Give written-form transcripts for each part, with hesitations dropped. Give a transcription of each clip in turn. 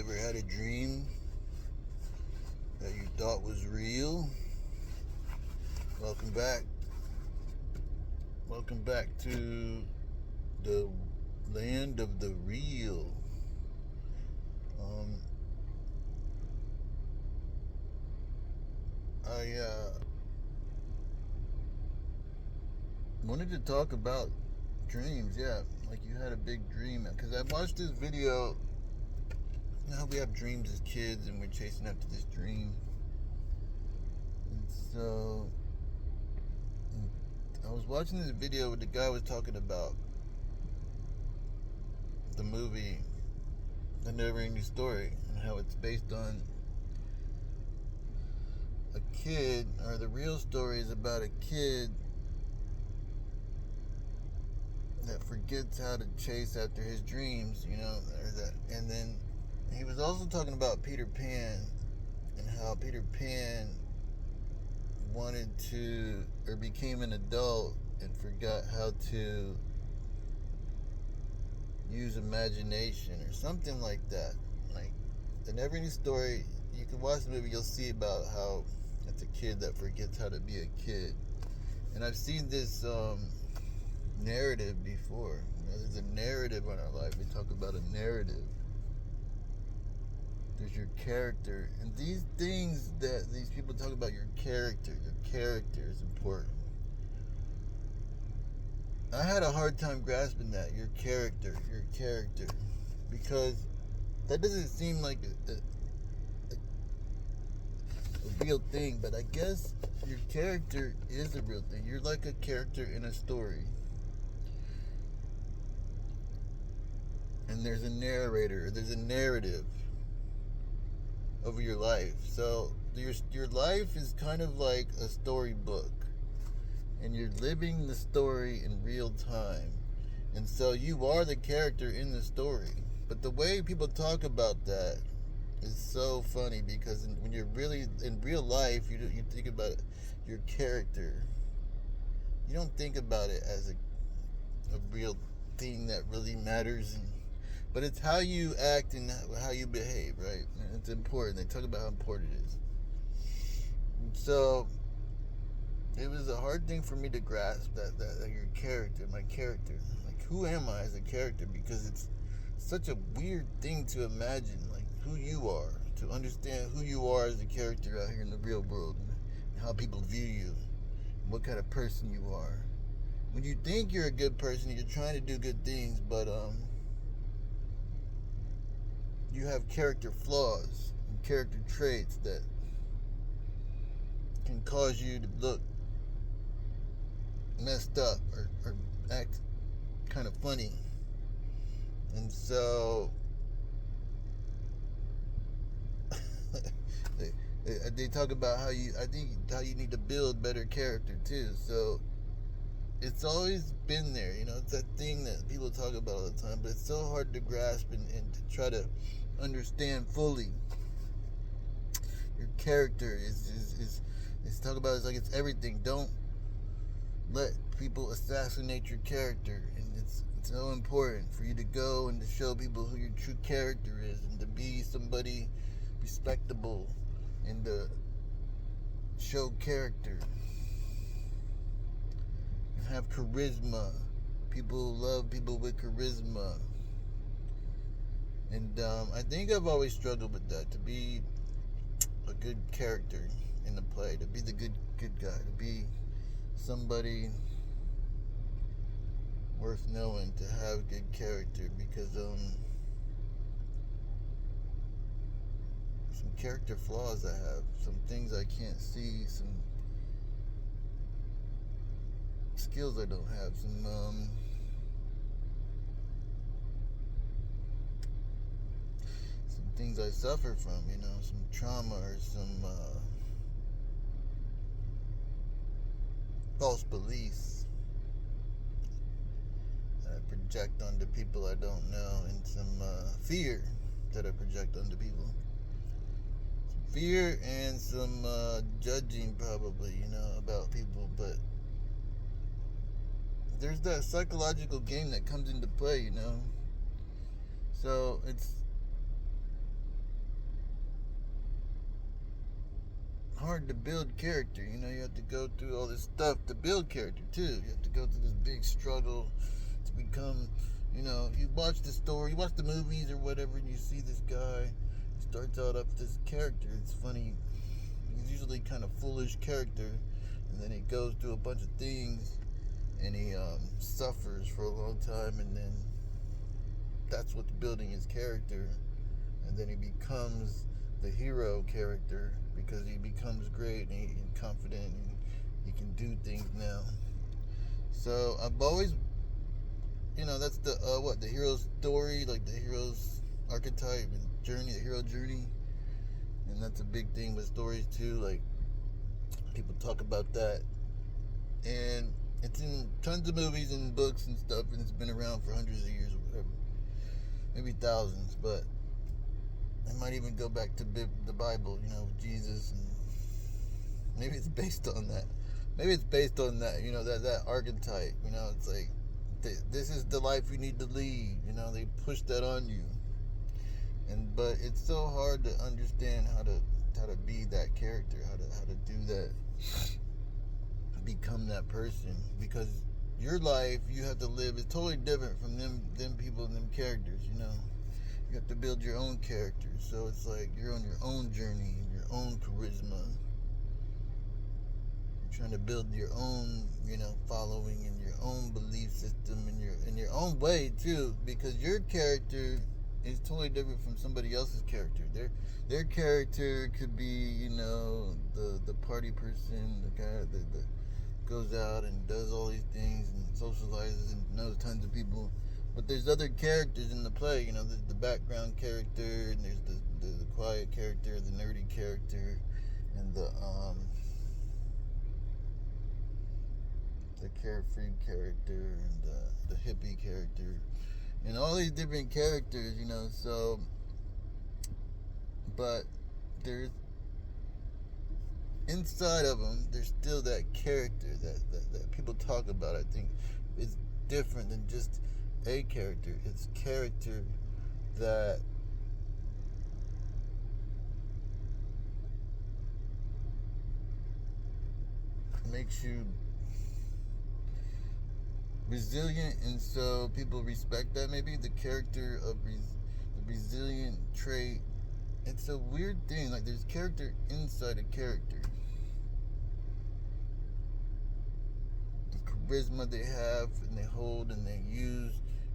ever had a dream that you thought was real? Welcome back. Welcome back to the land of the real. I wanted to talk about dreams. Yeah, like you had a big dream. Because I watched this video. You know how we have dreams as kids and we're chasing after this dream. And so I was watching this video where the guy was talking about the movie The Never-Ending Story and how it's based on a kid, or the real story is about a kid that forgets how to chase after his dreams, or that. And then he was also talking about Peter Pan and how Peter Pan wanted to, or became an adult and forgot how to use imagination or something like that. Like the Never-Ending Story, you can watch the movie, you'll see about how it's a kid that forgets how to be a kid. And I've seen this narrative before. There's a narrative in our life. We talk about a narrative. There's your character. And these things that these people talk about, your character is important. I had a hard time grasping that, your character. Because that doesn't seem like a real thing, but I guess your character is a real thing. You're like a character in a story. And there's a narrator, there's a narrative over your life. So your life is kind of like a storybook, and you're living the story in real time. And so you are the character in the story. But the way people talk about that is so funny, because when you're really in real life, you think about it, your character. You don't think about it as a real thing that really matters. But it's how you act and how you behave, right? And it's important. They talk about how important it is. And so it was a hard thing for me to grasp that your character, my character. Like, who am I as a character? Because it's such a weird thing to imagine, like who you are, to understand who you are as a character out here in the real world, and how people view you, and what kind of person you are. When you think you're a good person, you're trying to do good things, but you have character flaws and character traits that can cause you to look messed up or act kind of funny. And so they talk about how you need to build better character too. So it's always been there, it's that thing that people talk about all the time, but it's so hard to grasp and to try to understand fully. Your character is talk about it's like it's everything. Don't let people assassinate your character, and it's so important for you to go and to show people who your true character is, and to be somebody respectable, and to show character and have charisma. People love people with charisma. And I think I've always struggled with that, to be a good character in the play, to be the good guy, to be somebody worth knowing, to have good character, because some character flaws I have, some things I can't see, some skills I don't have, some things I suffer from, some trauma, or some false beliefs that I project onto people I don't know, and some fear that I project onto people. Some fear and some judging, probably, about people. But there's that psychological game that comes into play, So hard to build character. You know, you have to go through all this stuff to build character too. You have to go through this big struggle to become, you know, you watch the story, you watch the movies or whatever, and you see this guy. He starts out up this character. It's funny. He's usually kind of foolish character, and then he goes through a bunch of things, and he suffers for a long time, and then that's what's building his character, and then he becomes the hero character because he becomes great and confident, and he can do things now. So I've always, you know, that's the the hero's story, like the hero's archetype and journey, the hero journey, and that's a big thing with stories too. Like, people talk about that, and it's in tons of movies and books and stuff, and it's been around for hundreds of years or whatever, maybe thousands. But it might even go back to the Bible, you know, Jesus, and maybe it's based on that. Maybe it's based on that, you know, that archetype. You know, it's like, this is the life you need to lead. You know, they push that on you, but it's so hard to understand how to be that character, how to do that, become that person, because your life you have to live is totally different from them people and them characters. You know, you have to build your own character, so it's like you're on your own journey, your own charisma. You're trying to build your own, you know, following and your own belief system in your own way too, because your character is totally different from somebody else's character. Their character could be, you know, the party person, the guy that goes out and does all these things and socializes and knows tons of people. But there's other characters in the play. You know, there's the background character, and there's the quiet character, the nerdy character, and the carefree character, and the hippie character, and all these different characters. You know, so, but there's inside of them, there's still that character that people talk about. I think it's different than just a character. It's character that makes you resilient, and so people respect that. Maybe the character of the resilient trait. It's a weird thing. Like, there's character inside a character. The charisma they have, and they hold, and they use,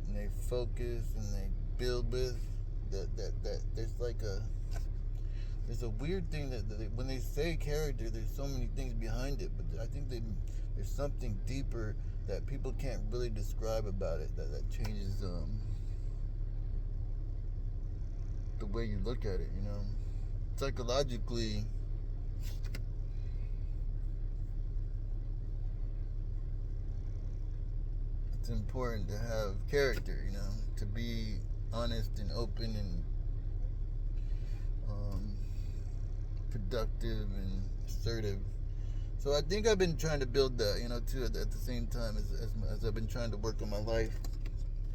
and they focus, and they build with. That there's a weird thing that when they say character, there's so many things behind it. But I think there's something deeper that people can't really describe about it. That changes the way you look at it. You know, psychologically, it's important to have character. You know, to be honest and open and productive and assertive. So I think I've been trying to build that, you know, too, at the same time as I've been trying to work on my life.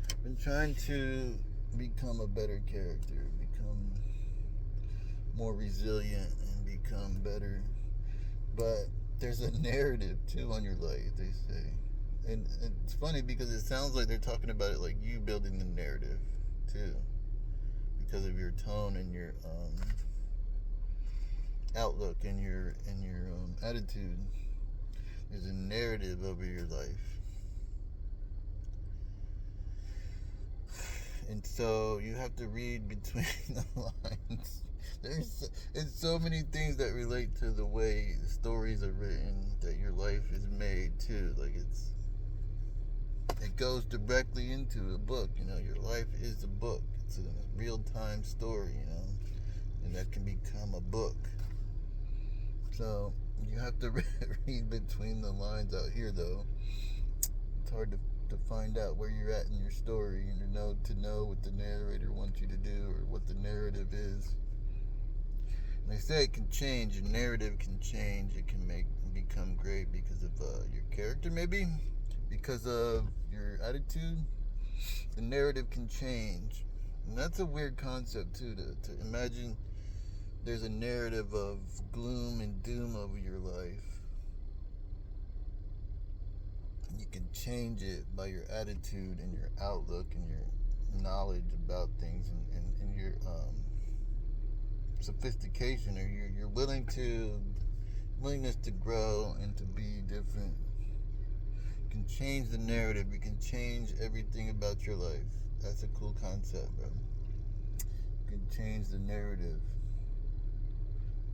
I've been trying to become a better character, become more resilient, and become better. But there's a narrative too on your life, they say. And it's funny because it sounds like they're talking about it like you building the narrative too, because of your tone and your outlook and your attitude. There's a narrative over your life, and so you have to read between the lines. There's so many things that relate to the way stories are written, that your life is made too. Like, it goes directly into a book. You know, your life is a book. It's a real-time story, you know, and that can become a book. So you have to read between the lines out here, though. It's hard to find out where you're at in your story, and to know what the narrator wants you to do, or what the narrative is. And they say it can change. Your narrative can change. It can become great because of your character, maybe because of your attitude. The narrative can change, and that's a weird concept too. To imagine there's a narrative of gloom and doom over your life. You can change it by your attitude and your outlook and your knowledge about things and your sophistication, or your willingness to grow and to be different. You can change the narrative. You can change everything about your life. That's a cool concept, bro. You can change the narrative.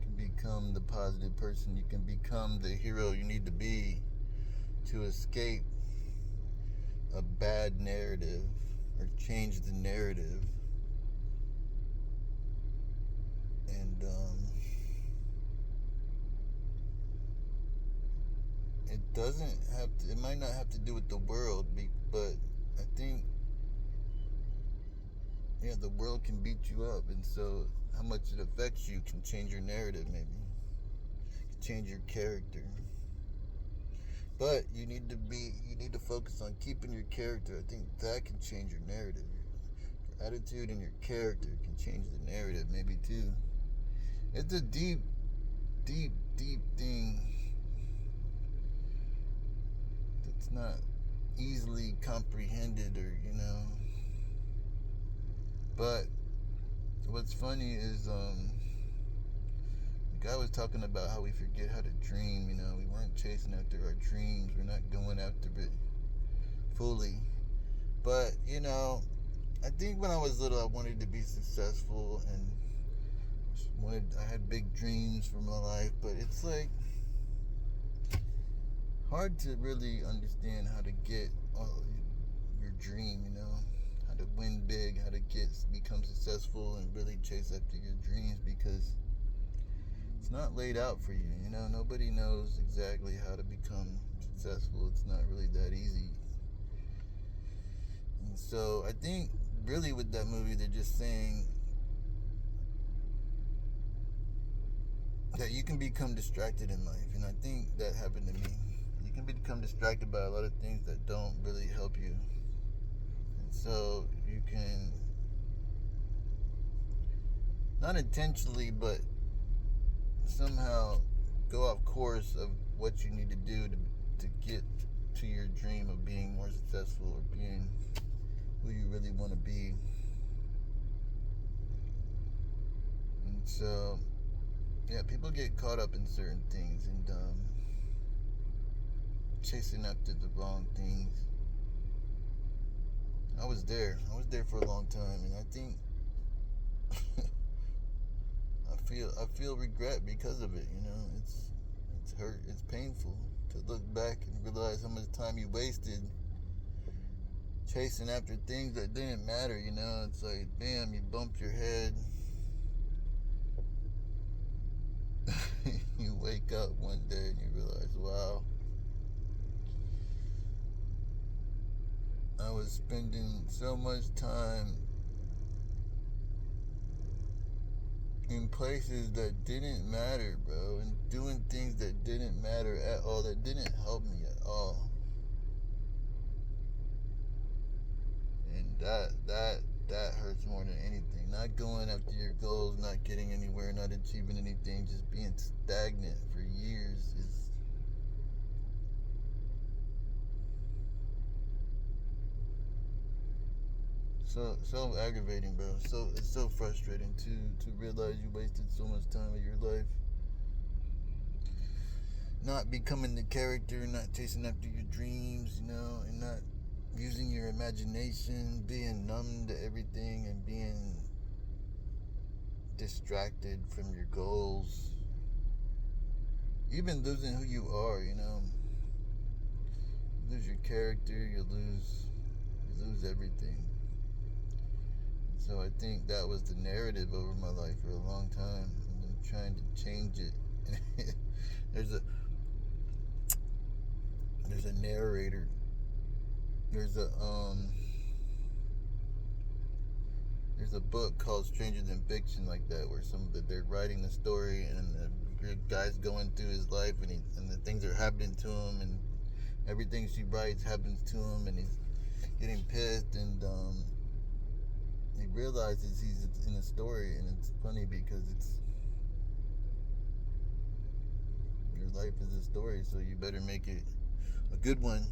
You can become the positive person. You can become the hero you need to be to escape a bad narrative or change the narrative. And it might not have to do with the world, but I think, yeah, the world can beat you up, and so how much it affects you can change your narrative, maybe. It can change your character. But you need to focus on keeping your character. I think that can change your narrative. Your attitude and your character can change the narrative, maybe too. It's a deep, deep, deep thing that's not easily comprehended, or but what's funny is the guy was talking about how we forget how to dream. We weren't chasing after our dreams. We're not going after it fully. But I think when I was little, I wanted to be successful and I had big dreams for my life. But it's like hard to really understand how to get your dream. How to win big, how to become successful and really chase after your dreams, because it's not laid out for you. Nobody knows exactly how to become successful. It's not really that easy. And so I think really with that movie, they're just saying that you can become distracted in life. And I think that happened to me. You can become distracted by a lot of things that don't really help you. And so you can, not intentionally, but somehow go off course of what you need to do to get to your dream of being more successful or being who you really want to be. And so, yeah, people get caught up in certain things and chasing after the wrong things. I was there for a long time, and I think I feel regret because of it. It's hurt, it's painful to look back and realize how much time you wasted chasing after things that didn't matter. It's like, bam, you bumped your head. You wake up one day and you realize, wow, I was spending so much time in places that didn't matter, bro, and doing things that didn't matter at all, that didn't help me at all. And that hurts more than anything. Not going after your goals, not getting anywhere, not achieving anything, just being stagnant for years is so aggravating, bro. It's so frustrating to realize you wasted so much time of your life not becoming the character, not chasing after your dreams, and not using your imagination, being numb to everything and being distracted from your goals, even losing who you are. You lose your character, you lose everything. So I think that was the narrative over my life for a long time, and I'm trying to change it. there's a narrator. There's a book called Stranger Than Fiction, like that, where they're writing the story, and the guy's going through his life, and the things are happening to him, and everything she writes happens to him, and he's getting pissed, and he realizes he's in a story, and it's funny because Your life is a story, so you better make it a good one,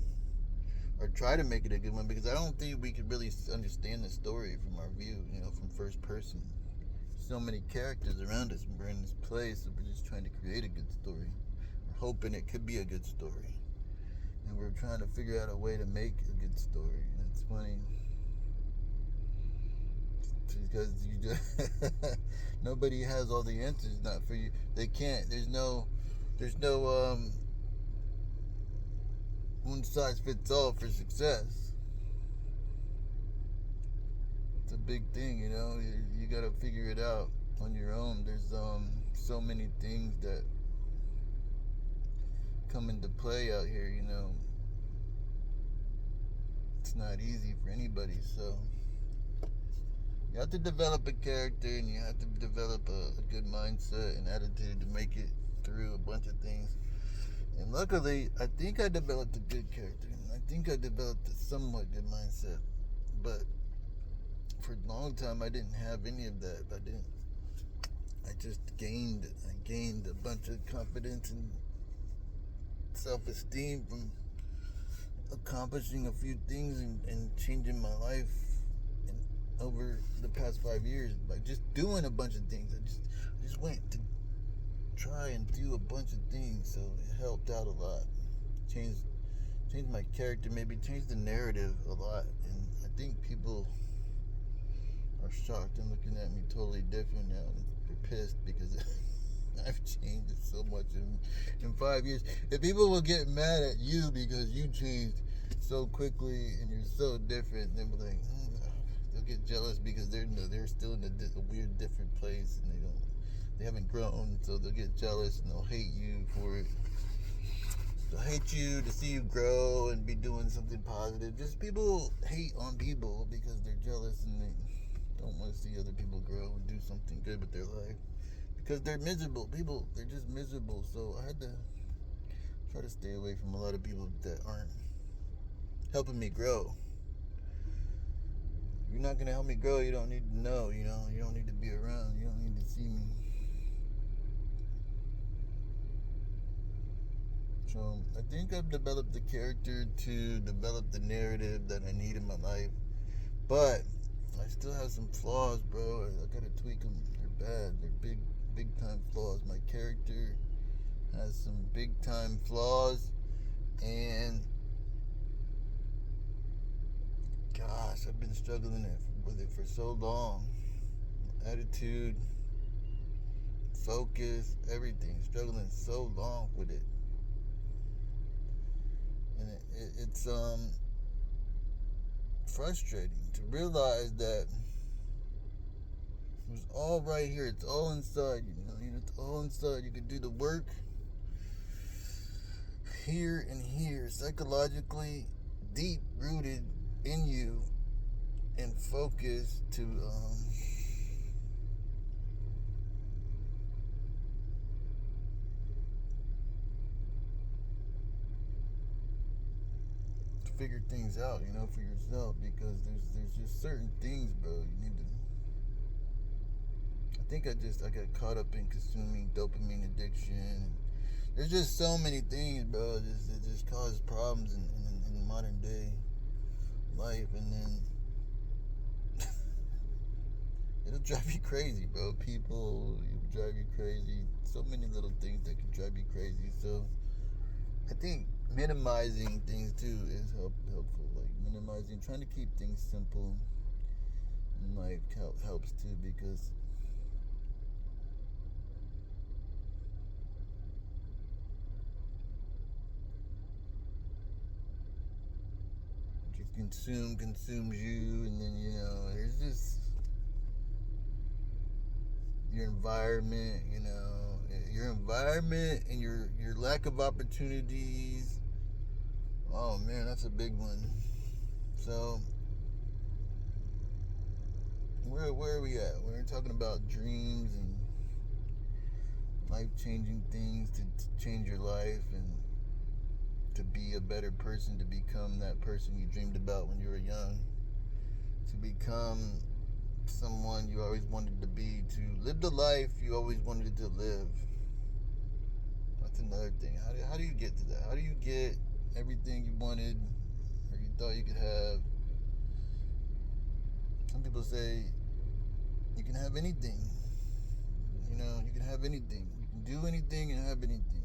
or try to make it a good one, because I don't think we could really understand the story from our view, from first person. So many characters around us, and we're in this place, so we're just trying to create a good story. We're hoping it could be a good story, and we're trying to figure out a way to make a good story. And it's funny because you just nobody has all the answers. Not for you. They can't. There's no one size fits all for success. It's a big thing, you got to figure it out on your own. There's so many things that come into play out here. It's not easy for anybody. So you have to develop a character, and you have to develop a good mindset and attitude to make it through a bunch of things. And luckily, I think I developed a good character, and I think I developed a somewhat good mindset. But for a long time, I didn't have any of that. I just gained a bunch of confidence and self-esteem from accomplishing a few things and changing my life over the past 5 years by just doing a bunch of things. I just went to try and do a bunch of things, so it helped out a lot. Changed my character, maybe changed the narrative a lot, and I think people are shocked and looking at me totally different now. They're pissed because I've changed so much in 5 years. If people will get mad at you because you changed so quickly and you're so different, they'll be like, they'll get jealous because they're still in a weird different place, and they haven't grown, so they'll get jealous and they'll hate you for it. They'll hate you to see you grow and be doing something positive. Just people hate on people because they're jealous and they don't want to see other people grow and do something good with their life, because they're miserable. People, they're just miserable. So I had to try to stay away from a lot of people that aren't helping me grow. You're not going to help me grow, you don't need to know, you don't need to be around, you don't need to see me. So I think I've developed the character to develop the narrative that I need in my life, but I still have some flaws, bro. I gotta tweak them. They're bad. They're big time flaws. My character has some big time flaws, and gosh, I've been struggling with it for so long. Attitude, focus, everything. Struggling so long with it. And it's frustrating to realize that it was all right here. It's all inside, it's all inside. You can do the work here and here, psychologically deep rooted in you, and focus to figure things out, for yourself, because there's just certain things, bro. You need to. I think I got caught up in consuming dopamine addiction. There's just so many things, bro. It just causes problems in modern day life, and then it'll drive you crazy, bro. People, it'll drive you crazy. So many little things that can drive you crazy. So I think minimizing things too is helpful. Like minimizing, trying to keep things simple in life helps too, because consumes you, and then there's just your environment, and your lack of opportunities. Oh man, that's a big one. So where are we at? We're talking about dreams and life-changing things to change your life and to be a better person, to become that person you dreamed about when you were young, to become someone you always wanted to be, to live the life you always wanted to live. I That's another thing. How do you get to that? How do you get everything you wanted or you thought you could have? Some people say you can have anything. You know, you can have anything. You can do anything and have anything.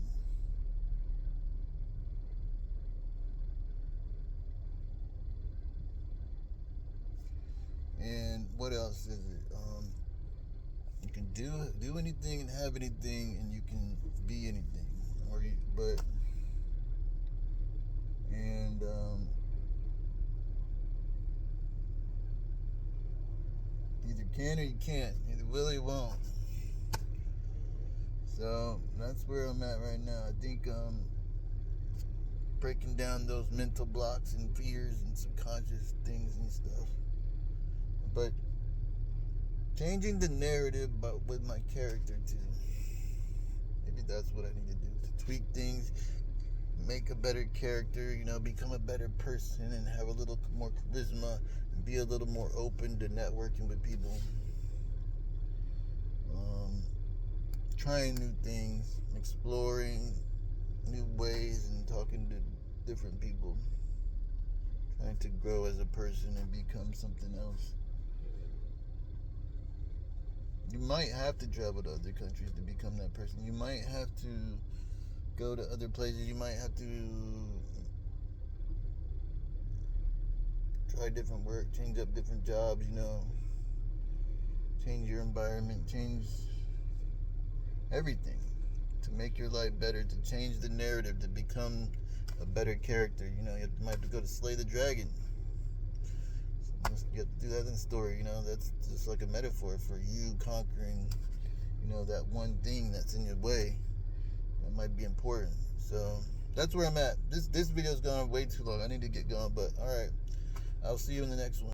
And what else is it? You can do anything and have anything, and you can be anything. Or you, but and either can or you can't. Either will or you won't. So that's where I'm at right now. I think breaking down those mental blocks and fears and subconscious things and stuff. But changing the narrative but with my character too. Maybe that's what I need to do. To tweak things, make a better character, you know, become a better person and have a little more charisma and be a little more open to networking with people. Trying new things, exploring new ways and talking to different people. Trying to grow as a person and become something else. You might have to travel to other countries to become that person. You might have to go to other places. You might have to try different work, change up different jobs, you know. Change your environment, change everything to make your life better, to change the narrative, to become a better character. You know, you might have to go to slay the dragon. You have to do that in the story, you know. That's just like a metaphor for you conquering, you know, that one thing that's in your way that might be important. So that's where I'm at. This video's gone way too long. I need to get going, but all right, I'll see you in the next one.